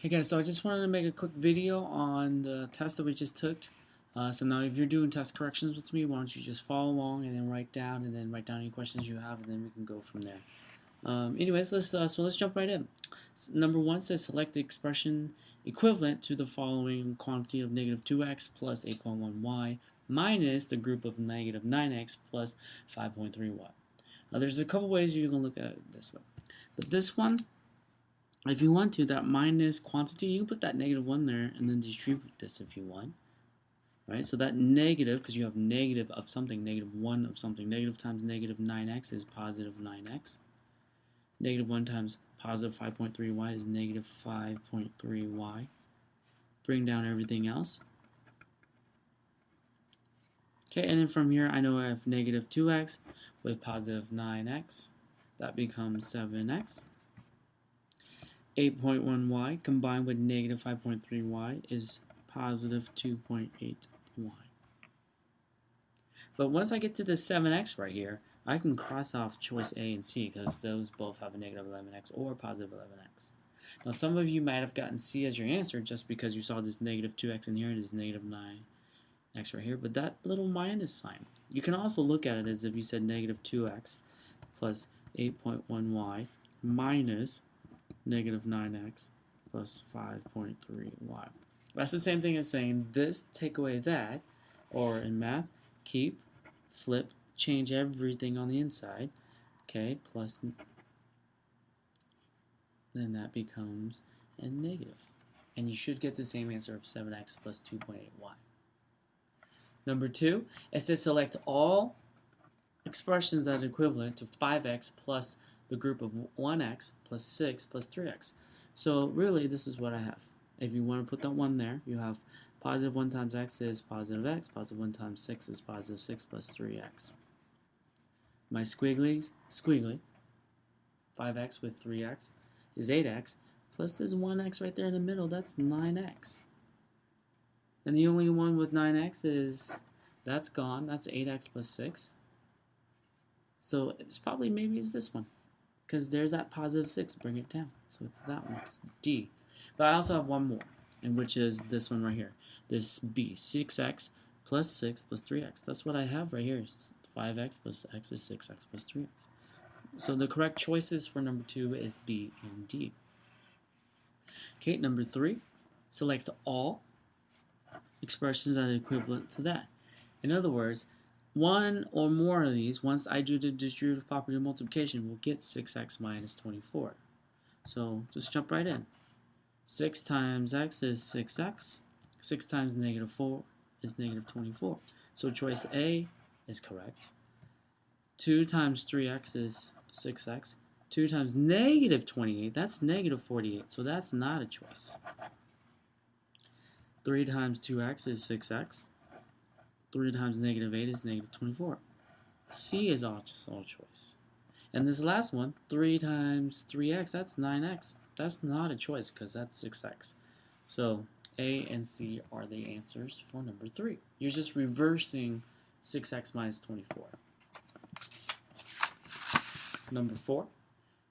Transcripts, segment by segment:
Hey guys, so I just wanted to make a quick video on the test that we just took. So now if you're doing test corrections with me, why don't you just follow along and then write down any questions you have, and then we can go from there. Anyways, let's jump right in. Number one says select the expression equivalent to the following quantity of negative 2x plus 8.1y minus the group of negative 9x plus 5.3y. Now there's a couple ways you can look at it this way. But this one, if you want to, that minus quantity, you can put that negative 1 there and then distribute this if you want. Right? So that negative, because you have negative of something, negative 1 of something, negative times negative 9x is positive 9x. Negative 1 times positive 5.3y is negative 5.3y. Bring down everything else. Okay, and then from here, I know I have negative 2x with positive 9x. That becomes 7x. 8.1y combined with negative 5.3y is positive 2.8y. But once I get to the 7x right here, I can cross off choice A and C because those both have a negative 11x or positive 11x. Now some of you might have gotten C as your answer just because you saw this negative 2x in here and this negative 9x right here, but that little minus sign. You can also look at it as if you said negative 2x plus 8.1y minus negative 9x plus 5.3y. That's the same thing as saying this, take away that, or in math, keep, flip, change everything on the inside, okay, plus, then that becomes a negative. And you should get the same answer of 7x plus 2.8y. Number two, it says select all expressions that are equivalent to 5x plus the group of 1x plus 6 plus 3x. So really, this is what I have. If you want to put that 1 there, you have positive 1 times x is positive x, positive 1 times 6 is positive 6 plus 3x. My squiggly, 5x with 3x is 8x, plus this 1x right there in the middle, that's 9x. And the only one with 9x is, that's gone, that's 8x plus 6. So it's probably, maybe it's this one, because there's that positive 6, bring it down. So it's that one, it's D. But I also have one more, and which is this one right here. This B, 6x plus 6 plus 3x. That's what I have right here. 5x plus x is 6x plus 3x. So the correct choices for number 2 is B and D. Okay, number 3, select all expressions that are equivalent to that. In other words, one or more of these, once I do the distributive property of multiplication, will get 6x minus 24. So just jump right in. 6 times x is 6x. 6 times negative 4 is negative 24. So choice A is correct. 2 times 3x is 6x. 2 times negative 28, that's negative 48. So that's not a choice. 3 times 2x is 6x. 3 times negative 8 is negative 24. C is also choice. And this last one, 3 times 3x, that's 9x. That's not a choice because that's 6x. So A and C are the answers for number 3. You're just reversing 6x minus 24. Number 4,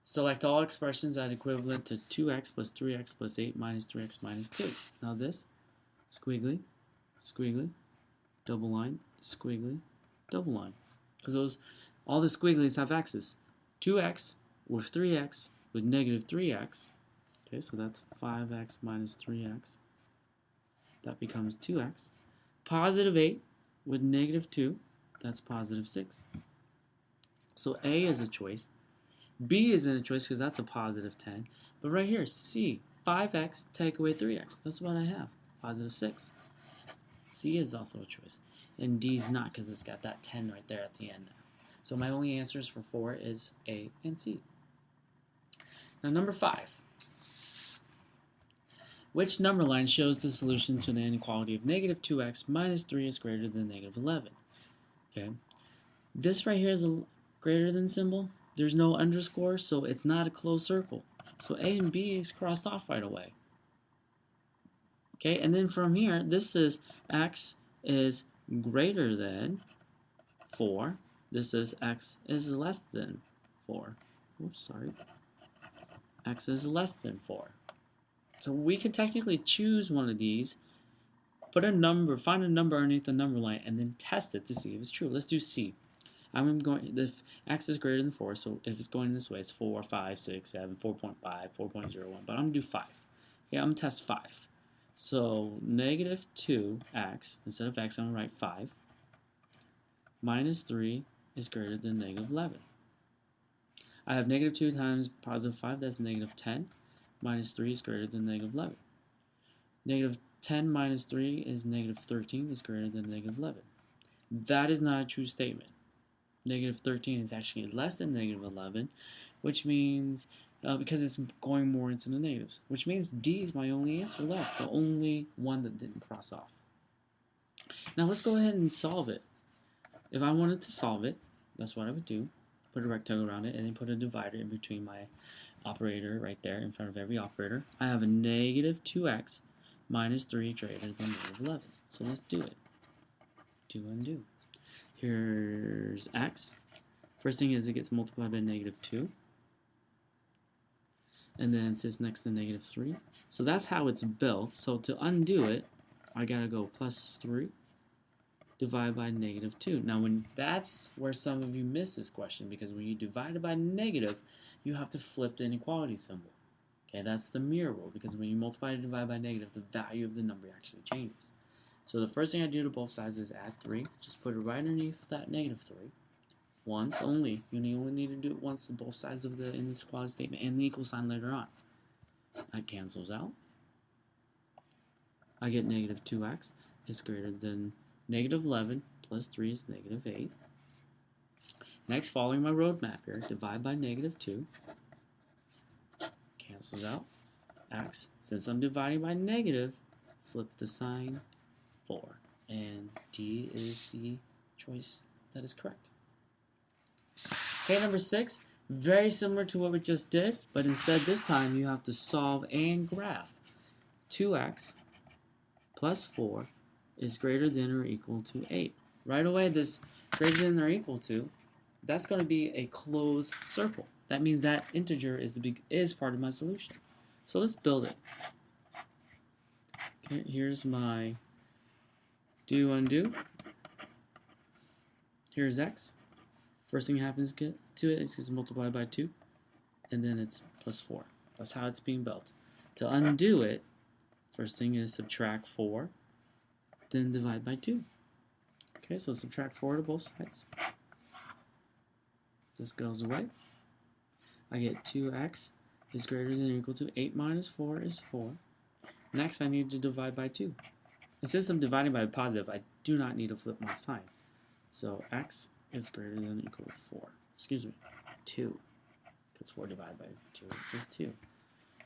select all expressions that are equivalent to 2x plus 3x plus 8 minus 3x minus 2. Now this, squiggly, squiggly, double line, squiggly, double line. Because all the squigglies have x's. 2x with 3x with negative 3x. Okay, so that's 5x minus 3x. That becomes 2x. Positive 8 with negative 2. That's positive 6. So A is a choice. B isn't a choice because that's a positive 10. But right here, C, 5x take away 3x. That's what I have, positive 6. C is also a choice. And D is not because it's got that 10 right there at the end. So my only answers for 4 is A and C. Now number 5. Which number line shows the solution to the inequality of negative 2x minus 3 is greater than negative 11? Okay. This right here is a greater than symbol. There's no underscore, so it's not a closed circle. So A and B is crossed off right away. Okay, and then from here, this is x is greater than 4. This is x is less than 4. Oops, sorry. X is less than 4. So we can technically choose one of these, put a number, find a number underneath the number line, and then test it to see if it's true. Let's do C. I'm going, if x is greater than 4, so if it's going this way, it's 4, 5, 6, 7, 4.5, 4.01, but I'm going to do 5. Okay, I'm going to test 5. So negative 2x, instead of x, I'm going to write 5, minus 3 is greater than negative 11. I have negative 2 times positive 5, that's negative 10, minus 3 is greater than negative 11. Negative 10 minus 3 is negative 13, is greater than negative 11. That is not a true statement. Negative 13 is actually less than negative 11, which means, because it's going more into the negatives, which means D is my only answer left, the only one that didn't cross off. Now let's go ahead and solve it. If I wanted to solve it, that's what I would do. Put a rectangle around it and then put a divider in between my operator right there in front of every operator. I have a negative 2x minus 3 greater than negative 11. So let's do it. Do undo. Here's x. First thing is it gets multiplied by negative 2. And then it sits next to negative 3. So that's how it's built. So to undo it, I gotta go plus 3 divided by negative 2. Now that's where some of you miss this question, because when you divide it by negative, you have to flip the inequality symbol. Okay, that's the mirror rule, because when you multiply and divide by negative, the value of the number actually changes. So the first thing I do to both sides is add 3. Just put it right underneath that negative 3. Once only. You only need to do it once to both sides of the inequality statement and the equal sign later on. That cancels out. I get negative 2x is greater than negative 11 plus 3 is negative 8. Next, following my roadmap here, divide by negative 2. Cancels out. X. Since I'm dividing by negative, flip the sign 4. And D is the choice that is correct. Okay, number 6. Very similar to what we just did, but instead this time you have to solve and graph. 2x plus 4 is greater than or equal to 8. Right away, this greater than or equal to, that's going to be a closed circle. That means that integer is part of my solution. So let's build it. Okay, here's my do undo. Here's x. First thing happens to it is it's multiplied by 2, and then it's plus 4. That's how it's being built. To undo it, first thing is subtract 4, then divide by 2. Okay, so subtract 4 to both sides. This goes away. I get 2x is greater than or equal to 8 minus 4 is 4. Next, I need to divide by 2. And since I'm dividing by a positive, I do not need to flip my sign. So x is greater than or equal to 4. Excuse me, 2. Because 4 divided by 2 is 2.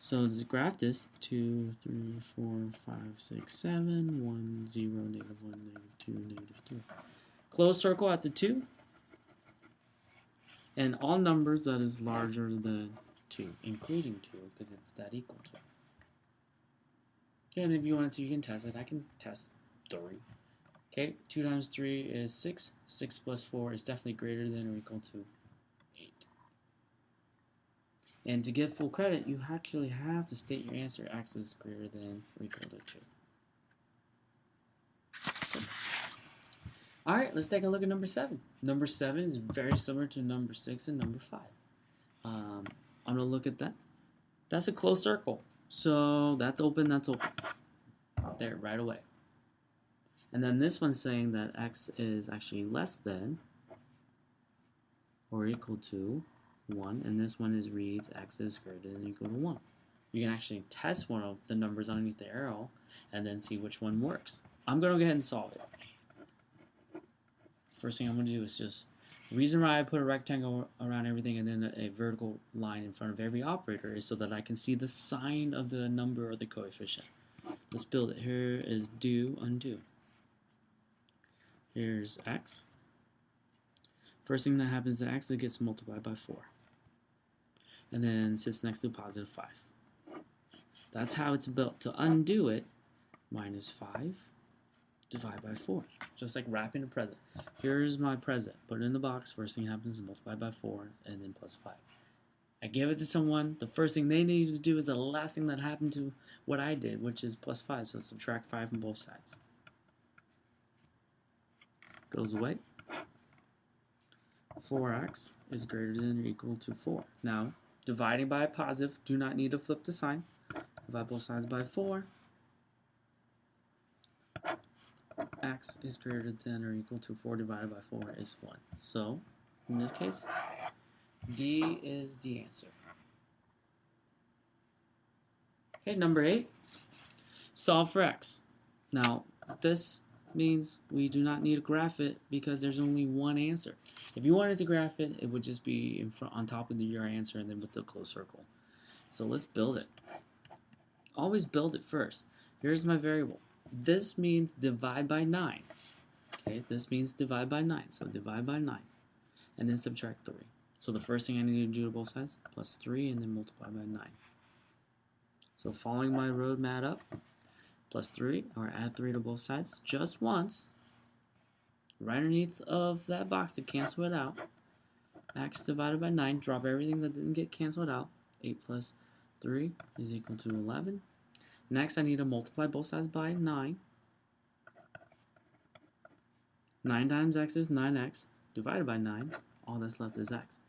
So let's graph this. 2, 3, 4, 5, 6, 7, 1, 0, negative 1, negative 2, negative 3. Closed circle at the 2. And all numbers that is larger than 2, including 2, because it's that equal to. Okay, and if you wanted to, you can test it. I can test 3. Okay, 2 times 3 is 6. 6 plus 4 is definitely greater than or equal to 8. And to get full credit, you actually have to state your answer. X is greater than or equal to 2. Okay. Alright, let's take a look at number 7. Number 7 is very similar to number 6 and number 5. I'm going to look at that. That's a closed circle. So that's open, that's open. There, right away. And then this one's saying that x is actually less than or equal to 1. And this one reads x is greater than or equal to 1. You can actually test one of the numbers underneath the arrow and then see which one works. I'm going to go ahead and solve it. First thing I'm going to do is just, the reason why I put a rectangle around everything and then a vertical line in front of every operator is so that I can see the sign of the number or the coefficient. Let's build it. Here is do, undo. Here's x. First thing that happens to x, it gets multiplied by 4. And then sits next to positive 5. That's how it's built. To undo it, minus 5. Divide by 4. Just like wrapping a present. Here's my present. Put it in the box. First thing happens is multiplied by 4 and then plus 5. I gave it to someone. The first thing they needed to do is the last thing that happened to what I did, which is plus 5. So subtract 5 from both sides. Goes away. 4x is greater than or equal to 4. Now, dividing by a positive, do not need to flip the sign. Divide both sides by 4. X is greater than or equal to 4 divided by 4 is 1. So, in this case, D is the answer. Okay, number 8. Solve for x. Now, this means we do not need to graph it because there's only one answer. If you wanted to graph it, it would just be in front, on top of your answer and then with the closed circle. So let's build it. Always build it first. Here's my variable. This means divide by 9. Okay, this means divide by 9. So divide by 9. And then subtract 3. So the first thing I need to do to both sides, plus 3 and then multiply by 9. So following my roadmap up, plus 3, or add 3 to both sides just once. Right underneath of that box to cancel it out. X divided by 9, drop everything that didn't get canceled out. 8 plus 3 is equal to 11. Next, I need to multiply both sides by 9. 9 times x is 9x, divided by 9. All that's left is x.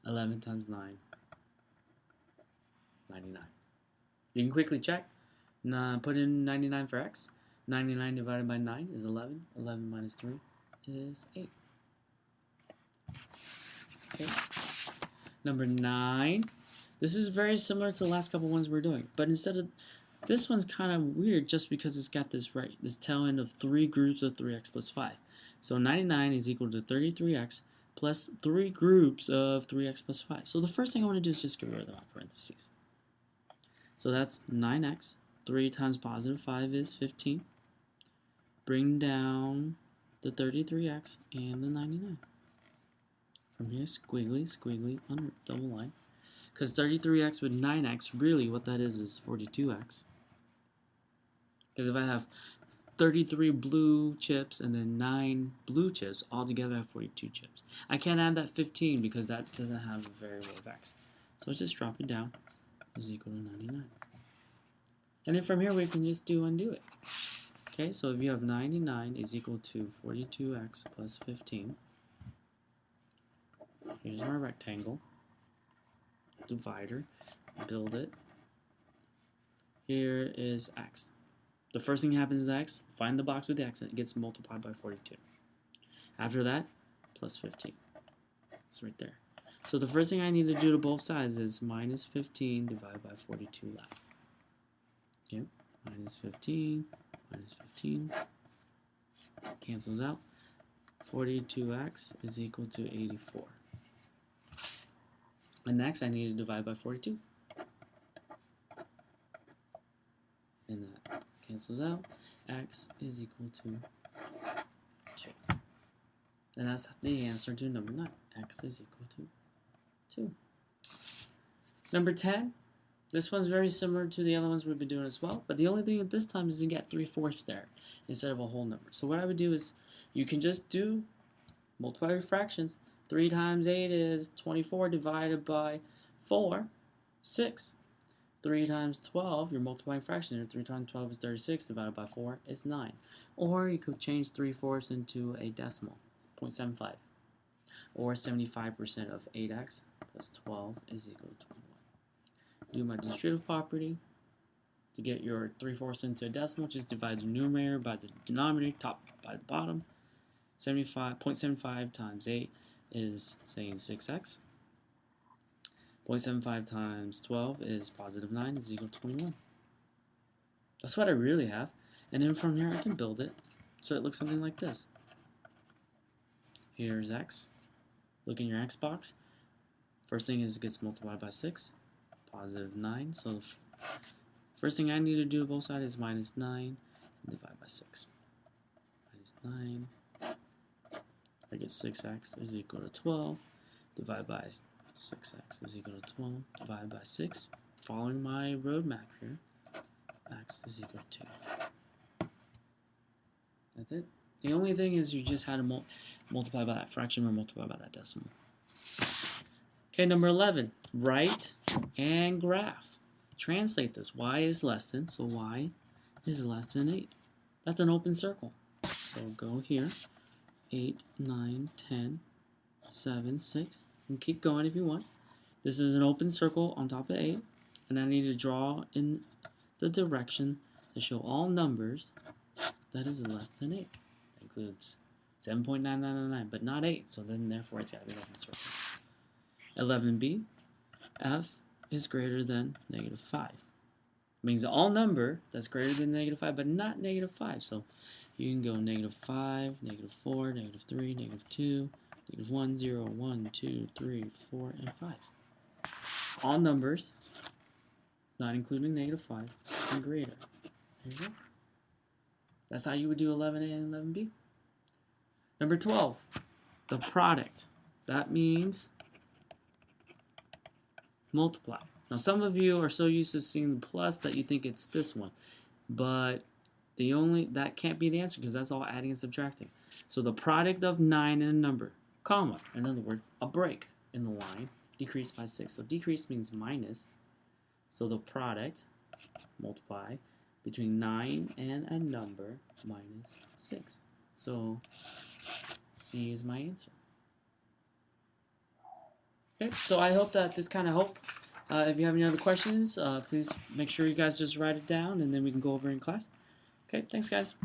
11 times 9, 99. You can quickly check. Put in 99 for x. 99 divided by 9 is 11. 11 minus 3 is 8. Okay. Number 9. This is very similar to the last couple ones we're doing, but instead of this one's kind of weird just because it's got this tail end of 3 groups of 3x plus 5. So 99 is equal to 33x plus 3 groups of 3x plus 5. So the first thing I want to do is just get rid of my parentheses. So that's 9x. 3 times positive 5 is 15. Bring down the 33x and the 99. From here, squiggly, squiggly, under double line. Because 33x with 9x, really what that is 42x. Because if I have 33 blue chips and then 9 blue chips, altogether I have 42 chips. I can't add that 15 because that doesn't have a variable of x. So just drop it down, is equal to 99. And then from here we can just undo it. Okay, so if you have 99 is equal to 42x plus 15. Here's my rectangle. Divider. Build it. Here is x. The first thing happens is x. Find the box with the x and it gets multiplied by 42. After that, plus 15. It's right there. So the first thing I need to do to both sides is minus 15 divided by 42 less. Okay, minus 15, minus 15. Cancels out. 42x is equal to 84. And next I need to divide by 42. And that cancels out. X is equal to 2. And that's the answer to number 9. X is equal to 2. Number 10. This one's very similar to the other ones we've been doing as well, but the only thing at this time is you get 3/4 there instead of a whole number. So what I would do is you can just do multiply your fractions. 3 times 8 is 24 divided by 4, 6. 3 times 12, you're multiplying fraction here. 3 times 12 is 36 divided by 4 is 9. Or you could change 3/4 into a decimal, 0.75. Or 75% of 8x plus 12 is equal to 21. Do my distributive property. To get your 3/4 into a decimal, just divide the numerator by the denominator, top by the bottom. 0.75 times 8 is saying 6x. 0.75 times 12 is positive 9 is equal to 21. That's what I really have. And then from here I can build it so it looks something like this. Here's x. Look in your x box. First thing is it gets multiplied by 6. Positive 9. So the first thing I need to do both sides is minus 9 and divide by 6. Minus 9. I get 6x is equal to 12. Divide by 6x is equal to 12. Divide by 6. Following my roadmap here, x is equal to 2. That's it. The only thing is you just had to multiply by that fraction or multiply by that decimal. Okay, number 11, write and graph. Translate this. Y is less than, so Y is less than 8. That's an open circle. So go here, 8, 9, 10, 7, 6, and keep going if you want. This is an open circle on top of 8, and I need to draw in the direction to show all numbers that is less than 8. That includes 7.9999, but not 8, so then therefore it's got to be an open circle. 11b, f is greater than negative 5. It means all number that's greater than negative 5, but not negative 5. So you can go negative 5, negative 4, negative 3, negative 2, negative 1, 0, 1, 2, 3, 4, and 5. All numbers, not including negative 5, and greater. There you go. That's how you would do 11a and 11b. Number 12, the product. That means multiply. Now some of you are so used to seeing the plus that you think it's this one, but that can't be the answer because that's all adding and subtracting. So the product of 9 and a number, comma, in other words, a break in the line, decrease by 6. So decrease means minus. So the product, multiply, between 9 and a number minus 6. So C is my answer. Okay, so I hope that this kind of helped. If you have any other questions, please make sure you guys just write it down and then we can go over in class. Okay, thanks guys.